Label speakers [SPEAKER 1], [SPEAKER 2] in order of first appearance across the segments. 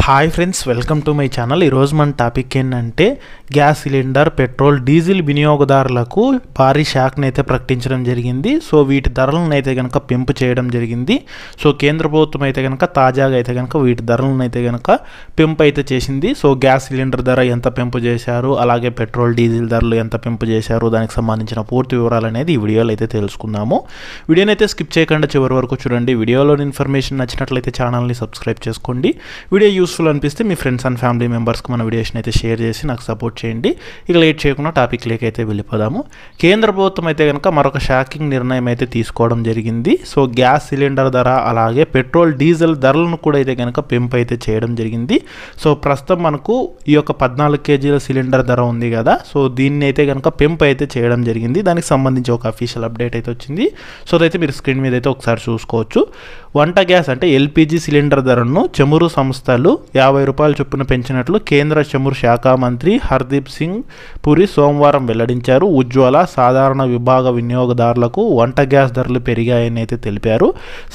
[SPEAKER 1] Hi friends, welcome to my channel. ఈరోజు మన topic ఏంటంటే గ్యాస్ సిలిండర్, పెట్రోల్, డీజిల్ వినియోగదారులకు భారీ షాక్ని అయితే ప్రకటించడం జరిగింది. సో వీటి ధరలను అయితే కనుక పెంపు చేయడం జరిగింది. సో కేంద్ర ప్రభుత్వం అయితే కనుక తాజాగా అయితే కనుక వీటి ధరలను అయితే కనుక పెంపు అయితే చేసింది. సో గ్యాస్ సిలిండర్ ధర ఎంత పెంపు చేశారు, అలాగే పెట్రోల్, డీజిల్ ధరలు ఎంత పెంపు చేశారు, దానికి సంబంధించిన పూర్తి వివరాలు అనేది ఈ వీడియోలో అయితే తెలుసుకుందాము. వీడియోని అయితే స్కిప్ చేయకుండా చివరి వరకు చూడండి. వీడియోలోని ఇన్ఫర్మేషన్ నచ్చినట్లయితే ఛానల్ని సబ్స్క్రైబ్ చేసుకోండి. వీడియో యూస్ఫుల్ అనిపిస్తే మీ ఫ్రెండ్స్ అండ్ ఫ్యామిలీ మెంబర్స్కి మన వీడియోస్ని అయితే షేర్ చేసి నాకు సపోర్ట్ చేయండి. ఇక లేట్ చేయకుండా టాపిక్ లేక అయితే వెళ్ళిపోదాము. కేంద్ర ప్రభుత్వం అయితే కనుక మరొక షాకింగ్ నిర్ణయం అయితే తీసుకోవడం జరిగింది. సో గ్యాస్ సిలిండర్ ధర, అలాగే పెట్రోల్, డీజిల్ ధరలను కూడా అయితే కనుక పెంపు అయితే చేయడం జరిగింది. సో ప్రస్తుతం మనకు ఈ యొక్క 14 కేజీల సిలిండర్ ధర ఉంది కదా, సో దీన్ని అయితే కనుక పెంపు అయితే చేయడం జరిగింది. దానికి సంబంధించి ఒక అఫీషియల్ అప్డేట్ అయితే వచ్చింది. సో అదైతే మీరు స్క్రీన్ మీద అయితే ఒకసారి చూసుకోవచ్చు. వంట గ్యాస్ అంటే ఎల్పిజి సిలిండర్ ధరను చమురు సంస్థలు 50 రూపాయల చొప్పున పెంచినట్లు కేంద్ర చమురు శాఖ మంత్రి హర్దీప్ సింగ్ పురి సోమవారం వెల్లడించారు. ఉజ్వల, సాధారణ విభాగ వినియోగదారులకు వంట గ్యాస్ ధరలు పెరిగాయని అయితే తెలిపారు.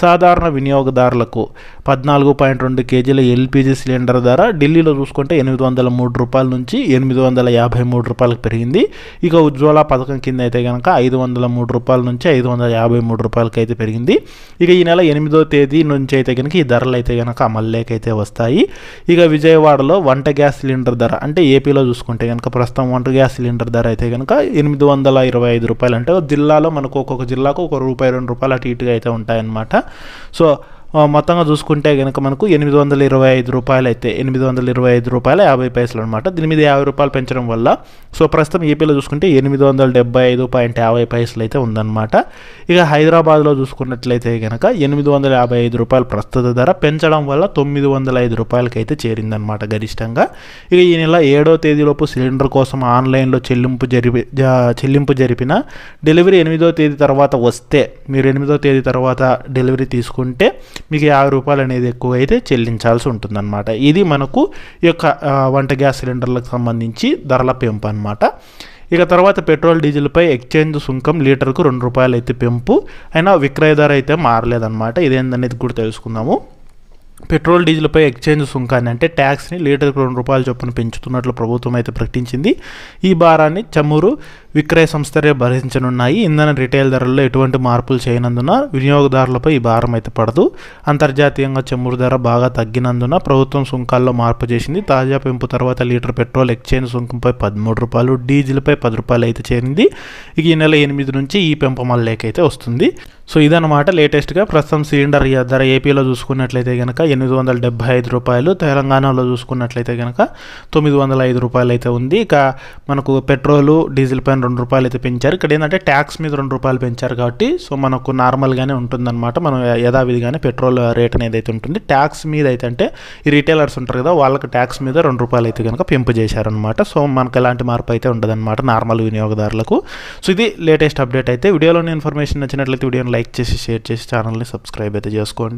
[SPEAKER 1] సాధారణ వినియోగదారులకు 14.2 కేజీల ఎల్పిజి సిలిండర్ ధర ఢిల్లీలో చూసుకుంటే 803 రూపాయల నుంచి 853 రూపాయలకు పెరిగింది. ఇక ఉజ్వల పథకం కింద అయితే కనుక 503 రూపాయల నుంచి 553 రూపాయలకి అయితే పెరిగింది. ఇక ఈ నెల 8వ తేదీ నుంచి అయితే కనుక ఈ ధరలు అయితే కనుక అమల్లోకైతే వస్తాయి. ఇక విజయవాడలో వంట గ్యాస్ సిలిండర్ ధర అంటే ఏపీలో చూసుకుంటే కనుక ప్రస్తుతం వంట గ్యాస్ సిలిండర్ ధర అయితే కనుక 825 రూపాయలు. అంటే జిల్లాలో మనకు ఒక్కొక్క జిల్లాకు ₹1, ₹2 అటు ఇటుగా అయితే ఉంటాయన్నమాట. సో మొత్తంగా చూసుకుంటే కనుక మనకు 825 రూపాయలు అయితే ₹825.50 అనమాట. దీని మీద 50 రూపాయలు పెంచడం వల్ల సో ప్రస్తుతం ఏపీలో చూసుకుంటే 875.50 అయితే ఉందన్నమాట. ఇక హైదరాబాద్లో చూసుకున్నట్లయితే కనుక 855 రూపాయలు ప్రస్తుత ధర పెంచడం వల్ల 905 రూపాయలకి అయితే చేరిందనమాట గరిష్టంగా. ఇక ఈ నెల 7వ తేదీలోపు సిలిండర్ కోసం ఆన్లైన్లో చెల్లింపు జరిపిన డెలివరీ 8వ తేదీ తర్వాత వస్తే, మీరు 8వ తేదీ తర్వాత డెలివరీ తీసుకుంటే మీకు 50 రూపాయలు అనేది ఎక్కువ అయితే చెల్లించాల్సి ఉంటుందన్నమాట. ఇది మనకు ఈ యొక్క వంట గ్యాస్ సిలిండర్లకు సంబంధించి ధరల పెంపు అనమాట. ఇక తర్వాత పెట్రోల్, డీజిల్పై ఎక్స్చేంజ్ సుంకం లీటర్కు ₹2 అయితే పెంపు అయినా విక్రయ ధర అయితే మారలేదన్నమాట. ఇదేందనేది కూడా తెలుసుకుందాము. పెట్రోల్, డీజిల్పై ఎక్స్చేంజ్ సుంకాన్ని అంటే ట్యాక్స్ని లీటర్కు ₹2 చొప్పున పెంచుతున్నట్లు ప్రభుత్వం అయితే ప్రకటించింది. ఈ భారాన్ని చమురు విక్రయ సంస్థలే భరించనున్నాయి. ఇంధన రిటైల్ ధరల్లో ఎటువంటి మార్పులు చేయనందున వినియోగదారులపై ఈ భారం అయితే పడదు. అంతర్జాతీయంగా చమురు ధర బాగా తగ్గినందున ప్రభుత్వం సుంకాల్లో మార్పు చేసింది. తాజా పెంపు తర్వాత లీటర్ పెట్రోల్ ఎక్స్చేంజ్ సుంకంపై ₹13, డీజిల్పై ₹10 అయితే చేరింది. ఇక ఈ నెల 8 నుంచి ఈ పెంపు మళ్ళీకైతే వస్తుంది. సో ఇదన్నమాట లేటెస్ట్గా ప్రస్తుతం సిలిండర్ ధర ఏపీలో చూసుకున్నట్లయితే కనుక ₹875, తెలంగాణలో చూసుకున్నట్లయితే కనుక ₹905 అయితే ఉంది. ఇక మనకు పెట్రోలు, డీజిల్ పైన ₹2 అయితే పెంచారు. ఇక్కడ ఏంటంటే ట్యాక్స్ మీద ₹2 పెంచారు కాబట్టి సో మనకు నార్మల్గానే ఉంటుందన్నమాట. మనం యథావిధిగానే పెట్రోల్ రేట్ అనేది అయితే ఉంటుంది. ట్యాక్స్ మీద అయితే అంటే ఈ రీటైలర్స్ ఉంటారు కదా, వాళ్ళకి ట్యాక్స్ మీద ₹2 అయితే కనుక పెంపు చేశారనమాట. సో మనకు ఎలాంటి మార్పు అయితే ఉండదన్నమాట నార్మల్ వినియోగదారులకు. సో ఇది లేటెస్ట్ అప్డేట్ అయితే. వీడియోలోని ఇన్ఫర్మేషన్ నచ్చినట్లయితే వీడియోని లైక్ చేసి, షేర్ చేసి, ఛానల్ని సబ్స్క్రైబ్ అయితే చేసుకోండి.